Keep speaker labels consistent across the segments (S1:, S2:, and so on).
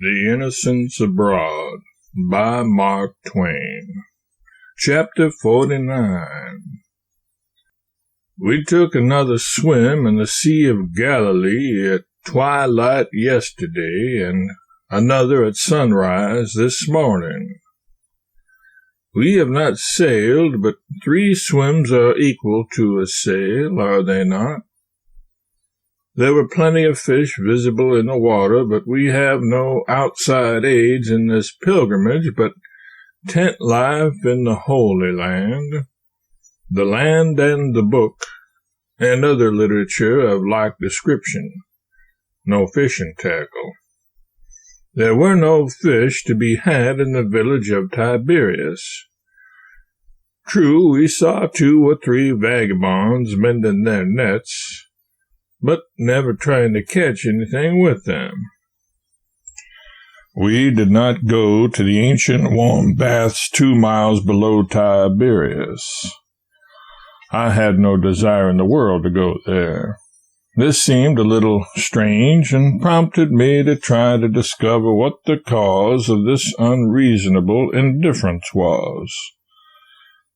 S1: The Innocents Abroad by Mark Twain. Chapter 49. We took another swim in the Sea of Galilee at twilight yesterday, and another at sunrise this morning. We have not sailed, but 3 swims are equal to a sail, are they not? There were plenty of fish visible in the water, but we have no outside aids in this pilgrimage but tent life in the Holy Land, the land and the book, and other literature of like description. No fishing tackle. There were no fish to be had in the village of Tiberias. True, we saw 2 or 3 vagabonds mending their nets, but never trying to catch anything with them. We did not go to the ancient warm baths 2 miles below Tiberias. I had no desire in the world to go there. This seemed a little strange, and prompted me to try to discover what the cause of this unreasonable indifference was.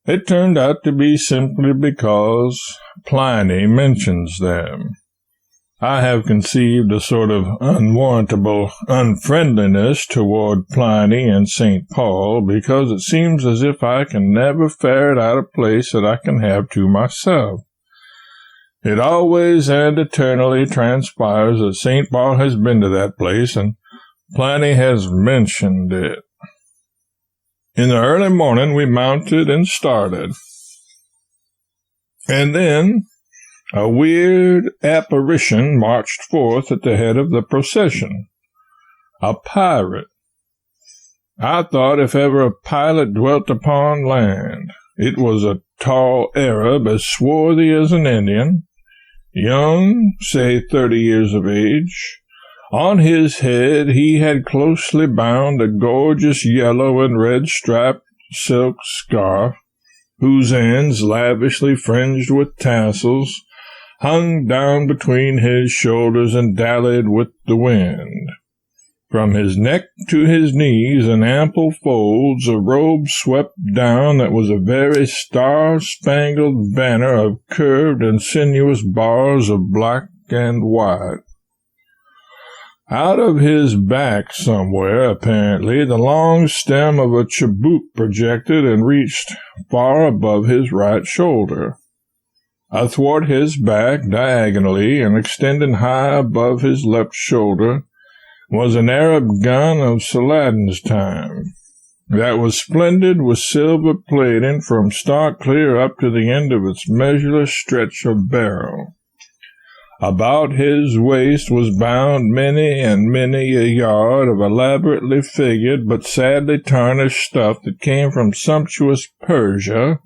S1: It turned out to be simply because Pliny mentions them. I have conceived a sort of unwarrantable unfriendliness toward Pliny and St. Paul, because it seems as if I can never ferret out a place that I can have to myself. It always and eternally transpires that St. Paul has been to that place, and Pliny has mentioned it. In the early morning we mounted and started. And then a weird apparition marched forth at the head of the procession. A pirate. I thought if ever a pilot dwelt upon land, it was a tall Arab as swarthy as an Indian, young, say 30 years of age. On his head he had closely bound a gorgeous yellow and red striped silk scarf, whose ends, lavishly fringed with tassels, hung down between his shoulders and dallied with the wind. From his neck to his knees in ample folds a robe swept down that was a very star-spangled banner of curved and sinuous bars of black and white. Out of his back somewhere, apparently, the long stem of a chibouque projected and reached far above his right shoulder. Athwart his back, diagonally, and extending high above his left shoulder, was an Arab gun of Saladin's time, that was splendid with silver plating from stock clear up to the end of its measureless stretch of barrel. About his waist was bound many and many a yard of elaborately figured but sadly tarnished stuff that came from sumptuous Persia,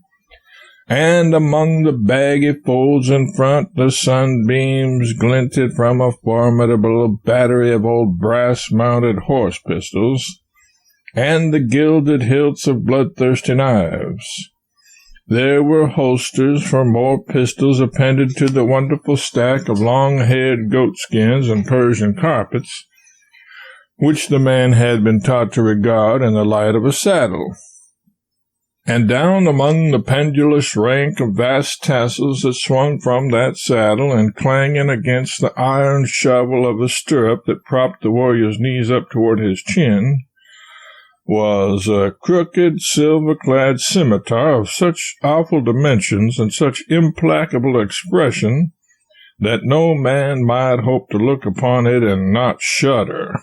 S1: and among the baggy folds in front the sunbeams glinted from a formidable battery of old brass-mounted horse pistols, and the gilded hilts of bloodthirsty knives. There were holsters for more pistols appended to the wonderful stack of long-haired goatskins and Persian carpets, which the man had been taught to regard in the light of a saddle. And down among the pendulous rank of vast tassels that swung from that saddle, and clanging against the iron shovel of a stirrup that propped the warrior's knees up toward his chin, was a crooked, silver-clad scimitar of such awful dimensions and such implacable expression that no man might hope to look upon it and not shudder.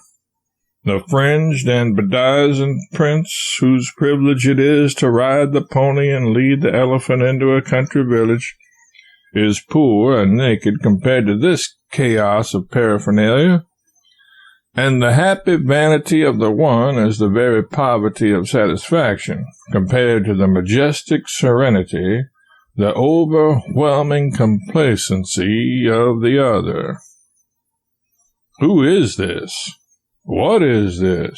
S1: The fringed and bedizened prince, whose privilege it is to ride the pony and lead the elephant into a country village, is poor and naked compared to this chaos of paraphernalia, and the happy vanity of the one is the very poverty of satisfaction compared to the majestic serenity, the overwhelming complacency of the other. Who is this? What is this?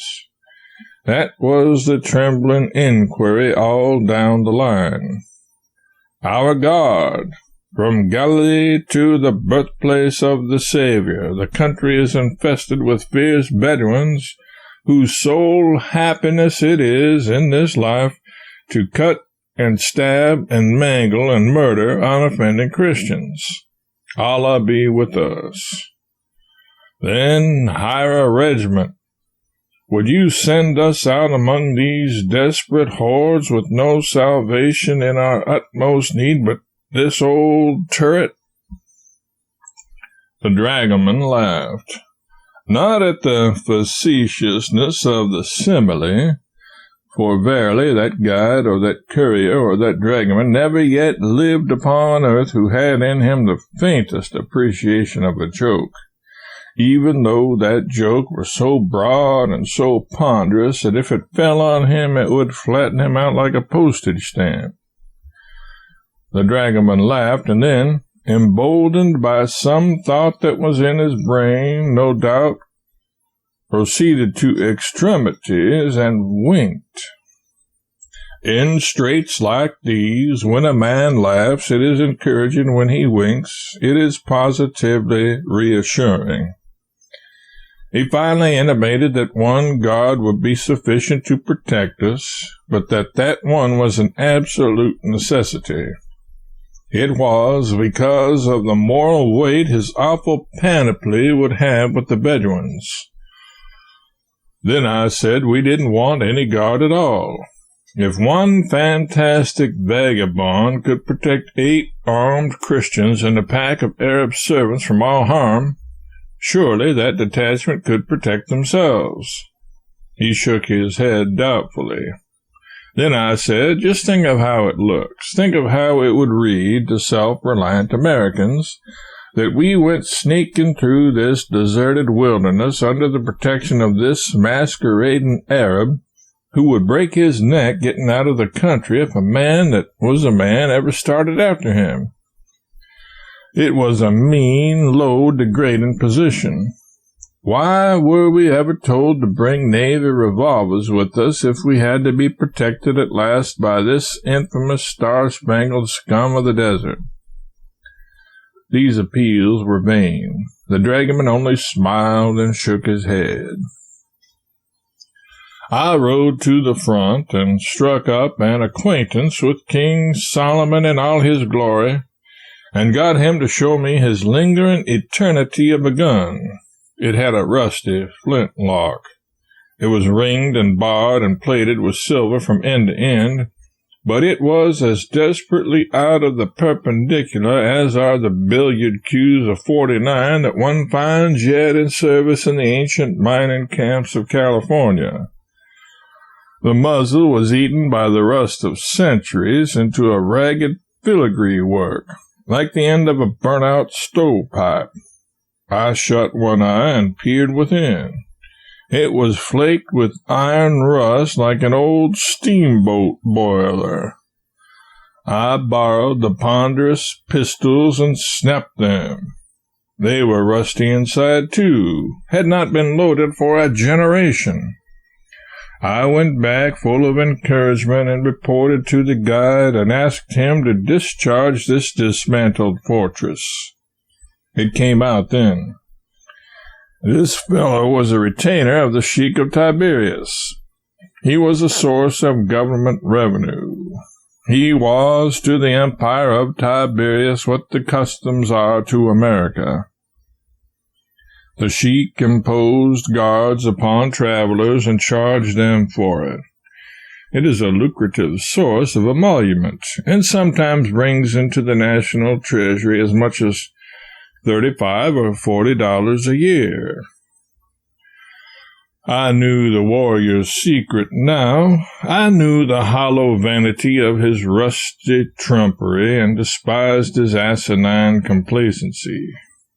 S1: That was the trembling inquiry all down the line. Our God, From Galilee to the birthplace of the Savior, the country is infested with fierce Bedouins whose sole happiness it is in this life to cut and stab and mangle and murder unoffending Christians. Allah be with us. Then hire a regiment. Would you send us out among these desperate hordes with no salvation in our utmost need but this old turret?" The dragoman laughed, not at the facetiousness of the simile, for verily that guide or that courier or that dragoman never yet lived upon earth who had in him the faintest appreciation of a joke, even though that joke were so broad and so ponderous that if it fell on him it would flatten him out like a postage stamp. The dragoman laughed, and then, emboldened by some thought that was in his brain, no doubt, proceeded to extremities and winked. In straits like these, when a man laughs, it is encouraging. When he winks, it is positively reassuring. He finally intimated that one God would be sufficient to protect us, but that one was an absolute necessity. It was because of the moral weight his awful panoply would have with the Bedouins. Then I said we didn't want any God at all. If one fantastic vagabond could protect 8 armed Christians and a pack of Arab servants from all harm, surely that detachment could protect themselves. He shook his head doubtfully. Then I said, just think of how it looks. Think of how it would read to self-reliant Americans that we went sneaking through this deserted wilderness under the protection of this masquerading Arab who would break his neck getting out of the country if a man that was a man ever started after him. It was a mean, low, degrading position. Why were we ever told to bring Navy revolvers with us if we had to be protected at last by this infamous star-spangled scum of the desert? These appeals were vain. The dragoman only smiled and shook his head. I rode to the front and struck up an acquaintance with King Solomon in all his glory, and got him to show me his lingering eternity of a gun. It had a rusty flintlock. It was ringed and barred and plated with silver from end to end, but it was as desperately out of the perpendicular as are the billiard cues of 49 that one finds yet in service in the ancient mining camps of California. The muzzle was eaten by the rust of centuries into a ragged filigree work, like the end of a burnt-out stovepipe. I shut one eye and peered within. It was flaked with iron rust like an old steamboat boiler. I borrowed the ponderous pistols and snapped them. They were rusty inside, too, had not been loaded for a generation. I went back full of encouragement and reported to the guide and asked him to discharge this dismantled fortress. It came out then. This fellow was a retainer of the Sheik of Tiberias. He was a source of government revenue. He was to the empire of Tiberias what the customs are to America. The Sheik imposed guards upon travelers and charged them for it. It is a lucrative source of emolument, and sometimes brings into the national treasury as much as $35 or $40 a year. I knew the warrior's secret now. I knew the hollow vanity of his rusty trumpery and despised his asinine complacency.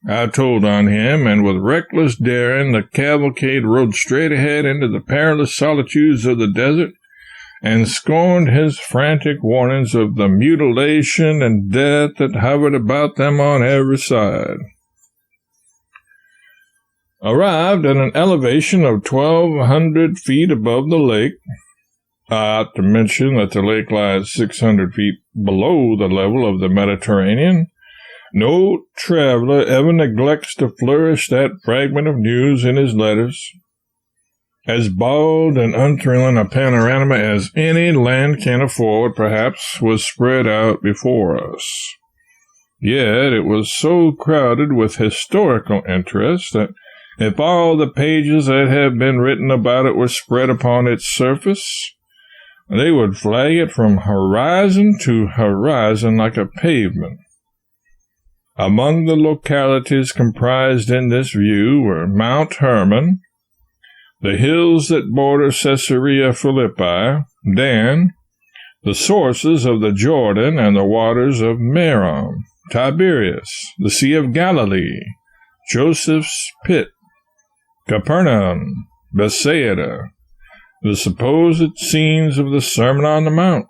S1: I told on him, and with reckless daring the cavalcade rode straight ahead into the perilous solitudes of the desert, and scorned his frantic warnings of the mutilation and death that hovered about them on every side. Arrived at an elevation of 1,200 feet above the lake, I ought to mention that the lake lies 600 feet below the level of the Mediterranean. No traveler ever neglects to flourish that fragment of news in his letters. As bald and unthrilling a panorama as any land can afford, perhaps, was spread out before us. Yet it was so crowded with historical interest that if all the pages that have been written about it were spread upon its surface, they would flag it from horizon to horizon like a pavement. Among the localities comprised in this view were Mount Hermon, the hills that border Caesarea Philippi, Dan, the sources of the Jordan and the waters of Merom, Tiberias, the Sea of Galilee, Joseph's Pit, Capernaum, Bethsaida, the supposed scenes of the Sermon on the Mount,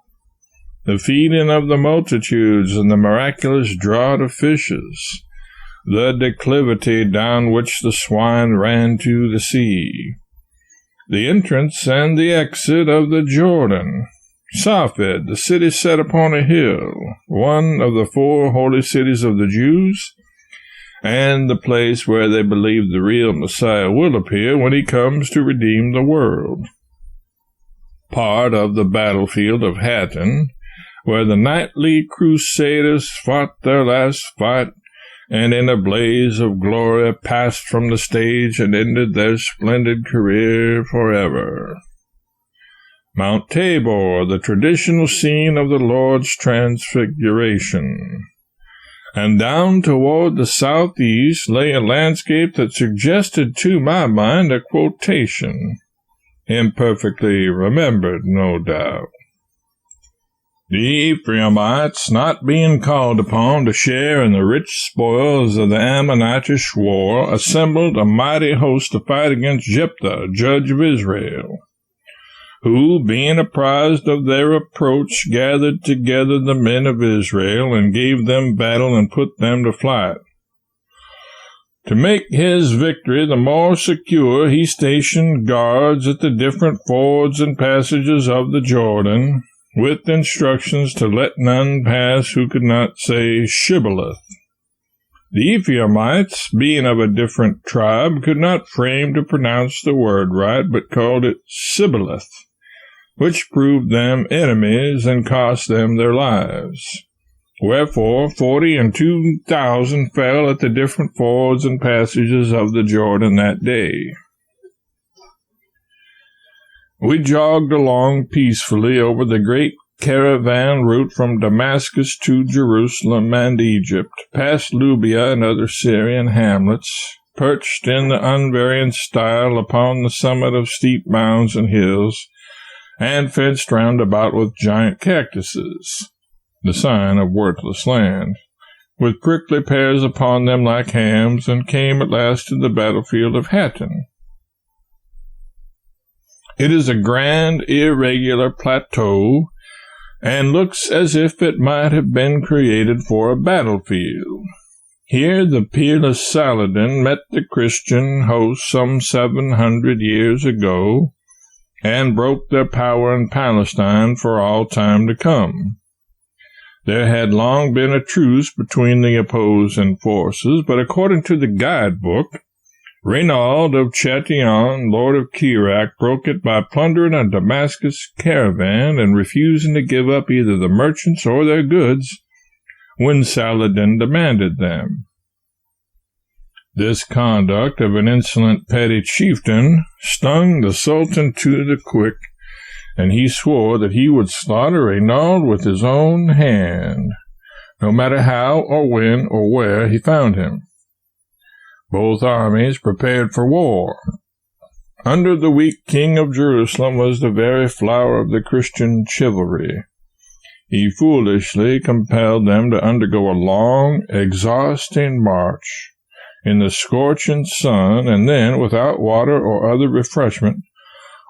S1: the feeding of the multitudes and the miraculous draught of fishes, the declivity down which the swine ran to the sea, the entrance and the exit of the Jordan, Safed, the city set upon a hill, one of the 4 holy cities of the Jews, and the place where they believe the real Messiah will appear when he comes to redeem the world. Part of the battlefield of Hattin, where the knightly crusaders fought their last fight, and in a blaze of glory passed from the stage and ended their splendid career forever. Mount Tabor, the traditional scene of the Lord's Transfiguration. And down toward the southeast lay a landscape that suggested to my mind a quotation, imperfectly remembered, no doubt. The Ephraimites, not being called upon to share in the rich spoils of the Ammonitish war, assembled a mighty host to fight against Jephthah, judge of Israel, who, being apprised of their approach, gathered together the men of Israel, and gave them battle and put them to flight. To make his victory the more secure, he stationed guards at the different fords and passages of the Jordan, with instructions to let none pass who could not say Shibboleth. The Ephraimites, being of a different tribe, could not frame to pronounce the word right, but called it Sibboleth, which proved them enemies and cost them their lives. Wherefore 42,000 fell at the different fords and passages of the Jordan that day. We jogged along peacefully over the great caravan route from Damascus to Jerusalem and Egypt, past Lubia and other Syrian hamlets, perched in the unvarying style upon the summit of steep mounds and hills, and fenced round about with giant cactuses, the sign of worthless land, with prickly pears upon them like hams, and came at last to the battlefield of Hattin. It is a grand, irregular plateau, and looks as if it might have been created for a battlefield. Here the peerless Saladin met the Christian host some 700 years ago, and broke their power in Palestine for all time to come. There had long been a truce between the opposing forces, but according to the guidebook, Reynald of Chatillon, lord of Kerak, broke it by plundering a Damascus caravan and refusing to give up either the merchants or their goods when Saladin demanded them. This conduct of an insolent petty chieftain stung the Sultan to the quick, and he swore that he would slaughter Reynald with his own hand, no matter how or when or where he found him. Both armies prepared for war. Under the weak king of Jerusalem was the very flower of the Christian chivalry. He foolishly compelled them to undergo a long, exhausting march in the scorching sun, and then, without water or other refreshment,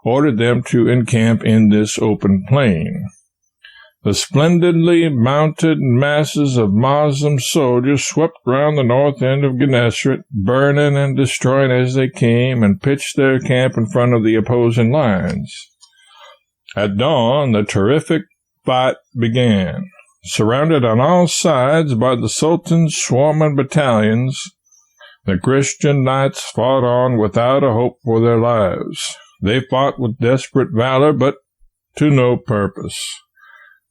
S1: ordered them to encamp in this open plain. The splendidly mounted masses of Moslem soldiers swept round the north end of Gennesaret, burning and destroying as they came, and pitched their camp in front of the opposing lines. At dawn, the terrific fight began. Surrounded on all sides by the Sultan's swarming battalions, the Christian knights fought on without a hope for their lives. They fought with desperate valor, but to no purpose.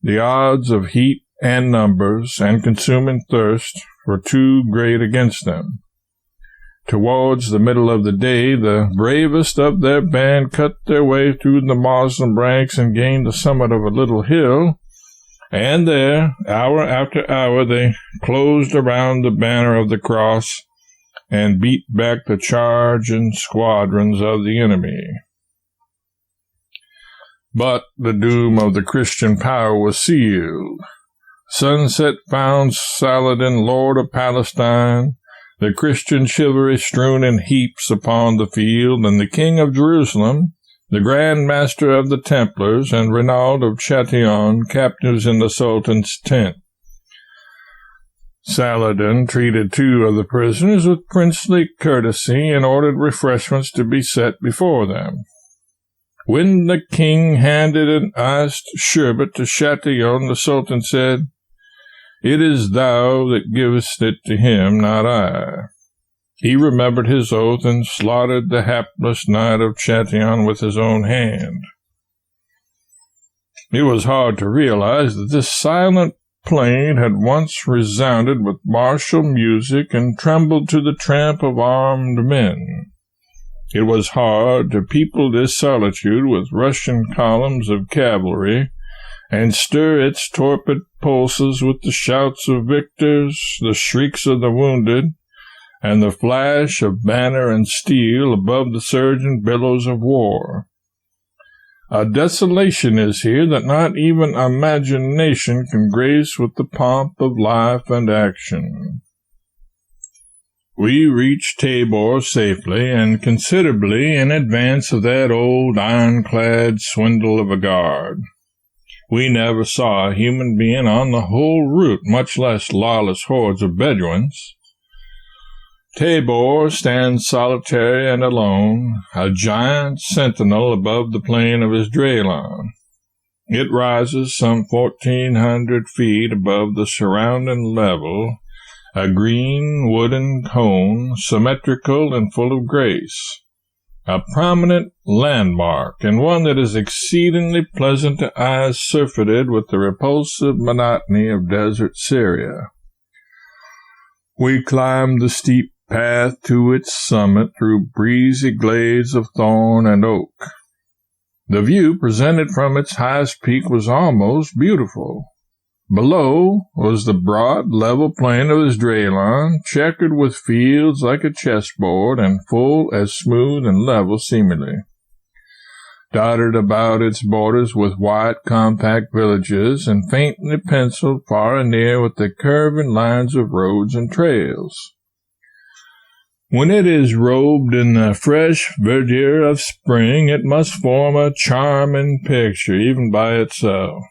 S1: The odds of heat and numbers and consuming thirst were too great against them. Towards the middle of the day, the bravest of their band cut their way through the Moslem ranks and gained the summit of a little hill, and there, hour after hour, they closed around the banner of the cross and beat back the charging squadrons of the enemy. But the doom of the Christian power was sealed. Sunset found Saladin Lord of Palestine, the Christian chivalry strewn in heaps upon the field, and the King of Jerusalem, the Grand Master of the Templars, and Renaud of Chatillon, captives in the Sultan's tent. Saladin treated 2 of the prisoners with princely courtesy and ordered refreshments to be set before them. When the king handed an iced sherbet to Chatillon, the Sultan said, "It is thou that givest it to him, not I." He remembered his oath and slaughtered the hapless knight of Chatillon with his own hand. It was hard to realize that this silent plain had once resounded with martial music and trembled to the tramp of armed men. It was hard to people this solitude with Russian columns of cavalry, and stir its torpid pulses with the shouts of victors, the shrieks of the wounded, and the flash of banner and steel above the surging billows of war. A desolation is here that not even imagination can grace with the pomp of life and action. We reached Tabor safely and considerably in advance of that old ironclad swindle of a guard. We never saw a human being on the whole route, much less lawless hordes of Bedouins. Tabor stands solitary and alone, a giant sentinel above the plain of Esdraelon. It rises some 1,400 feet above the surrounding level, a green wooden cone, symmetrical and full of grace. A prominent landmark, and one that is exceedingly pleasant to eyes surfeited with the repulsive monotony of desert Syria. We climbed the steep path to its summit through breezy glades of thorn and oak. The view presented from its highest peak was almost beautiful. Below was the broad, level plain of Esdraelon, checkered with fields like a chessboard, and full as smooth and level seemingly. Dotted about its borders with white, compact villages, and faintly penciled far and near with the curving lines of roads and trails. When it is robed in the fresh verdure of spring, it must form a charming picture even by itself.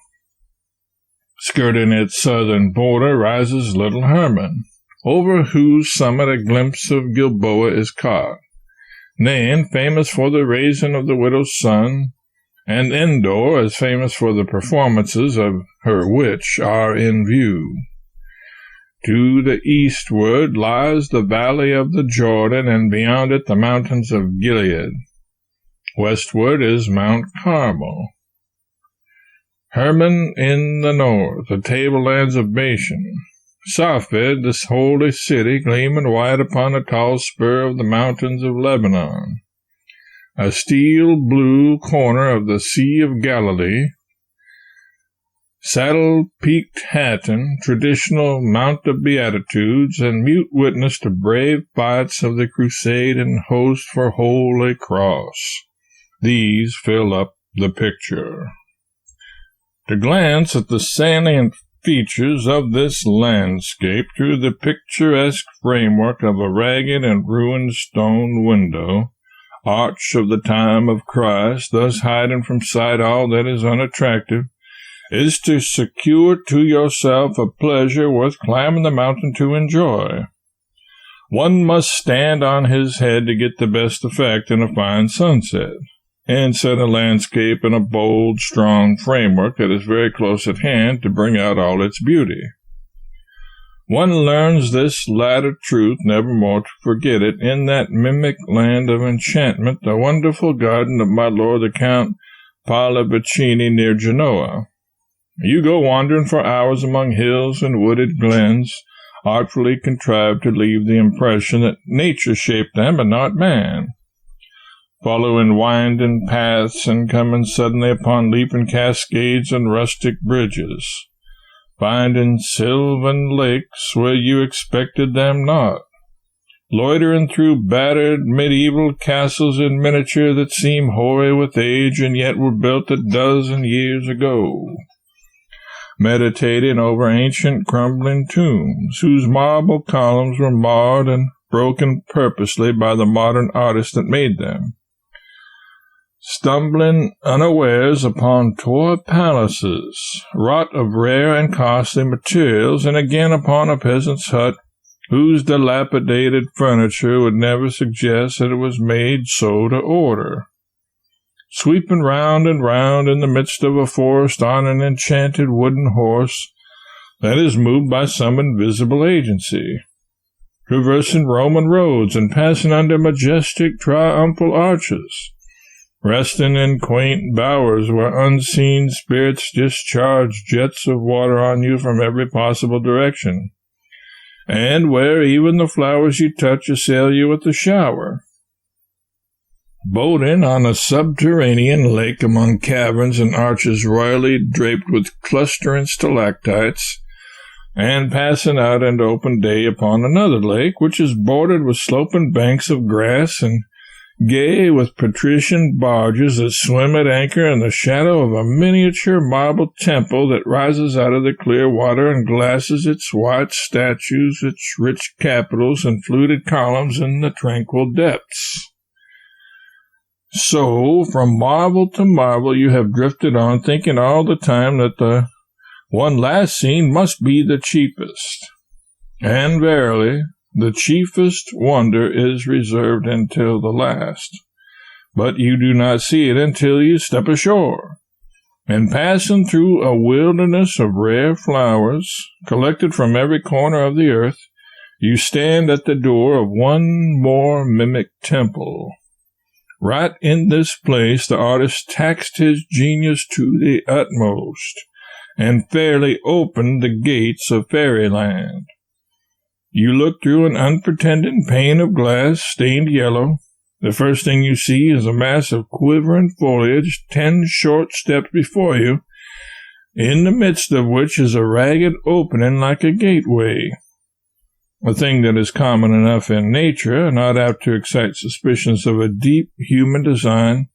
S1: Skirting its southern border rises Little Hermon, over whose summit a glimpse of Gilboa is caught, Nain famous for the raising of the widow's son, and Endor as famous for the performances of her witch are in view. To the eastward lies the valley of the Jordan, and beyond it the mountains of Gilead. Westward is Mount Carmel. Hermon in the north, the tablelands of Bashan. Safed, this holy city, gleaming white upon a tall spur of the mountains of Lebanon. A steel-blue corner of the Sea of Galilee. Saddle-peaked Hattin, traditional Mount of Beatitudes, and mute witness to brave fights of the crusade and host for Holy Cross. These fill up the picture. To glance at the salient features of this landscape through the picturesque framework of a ragged and ruined stone window, arch of the time of Christ, thus hiding from sight all that is unattractive, is to secure to yourself a pleasure worth climbing the mountain to enjoy. One must stand on his head to get the best effect in a fine sunset, and set a landscape in a bold, strong framework that is very close at hand to bring out all its beauty. One learns this latter truth nevermore to forget it. In that mimic land of enchantment, the wonderful garden of my lord the Count Pallavicini near Genoa. You go wandering for hours among hills and wooded glens, artfully contrived to leave the impression that nature shaped them and not man, following winding paths and coming suddenly upon leaping cascades and rustic bridges, finding sylvan lakes where you expected them not, loitering through battered medieval castles in miniature that seem hoary with age and yet were built a dozen years ago, meditating over ancient crumbling tombs whose marble columns were marred and broken purposely by the modern artist that made them, stumbling unawares upon toy palaces, wrought of rare and costly materials, and again upon a peasant's hut whose dilapidated furniture would never suggest that it was made so to order, sweeping round and round in the midst of a forest on an enchanted wooden horse that is moved by some invisible agency, traversing Roman roads and passing under majestic triumphal arches, resting in quaint bowers where unseen spirits discharge jets of water on you from every possible direction, and where even the flowers you touch assail you with a shower, boating on a subterranean lake among caverns and arches royally draped with clustering stalactites, and passing out into open day upon another lake, which is bordered with sloping banks of grass and gay with patrician barges that swim at anchor in the shadow of a miniature marble temple that rises out of the clear water and glasses its white statues, its rich capitals and fluted columns in the tranquil depths. So, from marvel to marvel you have drifted on, thinking all the time that the one last seen must be the cheapest. And verily, the chiefest wonder is reserved until the last. But you do not see it until you step ashore, and passing through a wilderness of rare flowers, collected from every corner of the earth, you stand at the door of one more mimic temple. Right in this place the artist taxed his genius to the utmost, and fairly opened the gates of fairyland. You look through an unpretending pane of glass stained yellow. The first thing you see is a mass of quivering foliage 10 short steps before you, in the midst of which is a ragged opening like a gateway, a thing that is common enough in nature, not apt to excite suspicions of a deep human design,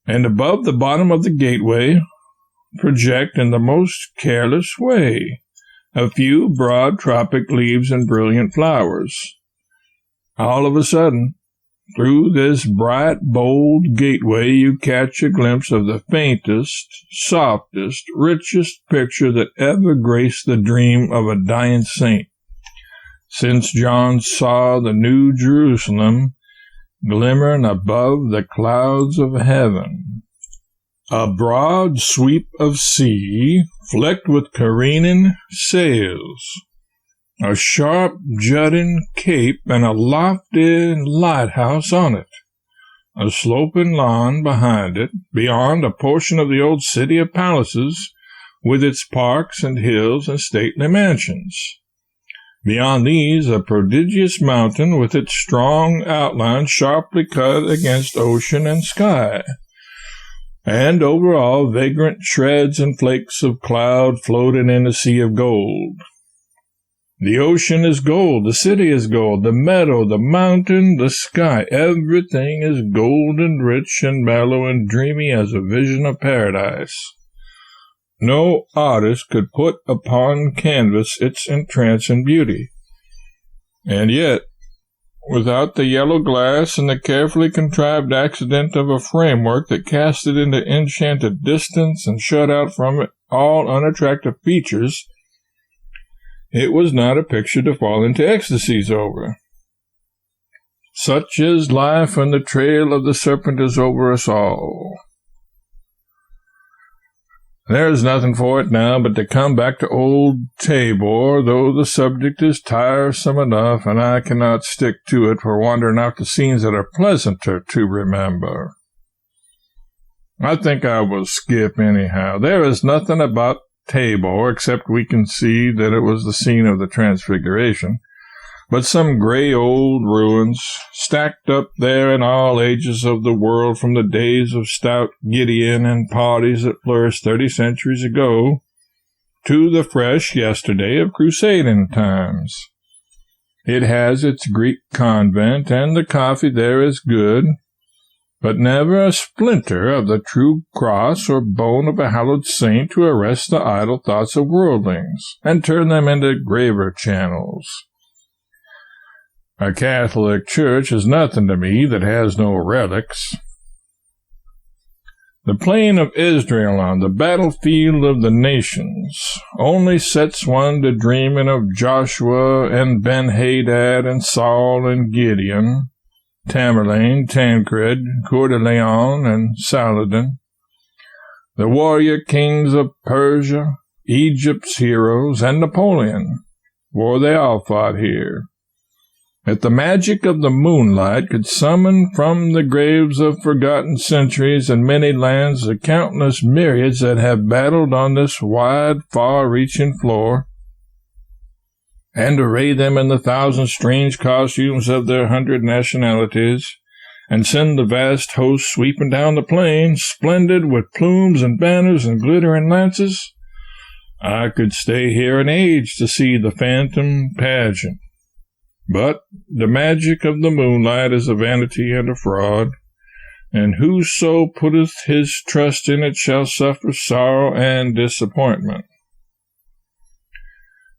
S1: and above the bottom of the gateway project in the most careless way a few broad tropic leaves and brilliant flowers. All of a sudden, through this bright, bold gateway you catch a glimpse of the faintest, softest, richest picture that ever graced the dream of a dying saint, since John saw the New Jerusalem glimmering above the clouds of heaven. A broad sweep of sea, flecked with careening sails, a sharp jutting cape and a lofty lighthouse on it, a sloping lawn behind it, beyond a portion of the old city of palaces, with its parks and hills and stately mansions. Beyond these, a prodigious mountain with its strong outline sharply cut against ocean and sky, and over all vagrant shreds and flakes of cloud floating in a sea of gold. The ocean is gold, the city is gold, the meadow, the mountain, the sky, everything is golden, rich and mellow and dreamy as a vision of paradise. No artist could put upon canvas its entrancing beauty. And yet, without the yellow glass and the carefully contrived accident of a framework that cast it into enchanted distance and shut out from it all unattractive features, it was not a picture to fall into ecstasies over. Such is life, and the trail of the serpent is over us all. There is nothing for it now but to come back to old Tabor, though the subject is tiresome enough, and I cannot stick to it for wandering out to scenes that are pleasanter to remember. I think I will skip anyhow. There is nothing about Tabor, except we can see that it was the scene of the Transfiguration, but some gray old ruins, stacked up there in all ages of the world from the days of stout Gideon and parties that flourished 30 centuries ago to the fresh yesterday of crusading times. It has its Greek convent, and the coffee there is good, but never a splinter of the true cross or bone of a hallowed saint to arrest the idle thoughts of worldlings and turn them into graver channels. A Catholic church is nothing to me that has no relics. The plain of Israel on the battlefield of the nations only sets one to dreaming of Joshua and Ben-Hadad and Saul and Gideon, Tamerlane, Tancred, Coeur de Lion, and Saladin, the warrior kings of Persia, Egypt's heroes, and Napoleon, for they all fought here. If the magic of the moonlight could summon from the graves of forgotten centuries and many lands the countless myriads that have battled on this wide, far-reaching floor, and array them in the thousand strange costumes of their 100 nationalities, and send the vast host sweeping down the plain, splendid with plumes and banners and glittering lances, I could stay here an age to see the phantom pageant. But the magic of the moonlight is a vanity and a fraud, and whoso putteth his trust in it shall suffer sorrow and disappointment.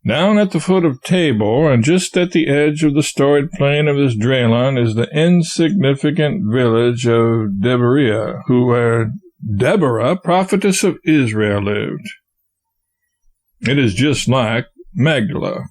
S1: Down at the foot of Tabor, and just at the edge of the storied plain of Esdraelon, is the insignificant village of Deborah, where Deborah, prophetess of Israel, lived. It is just like Magdala,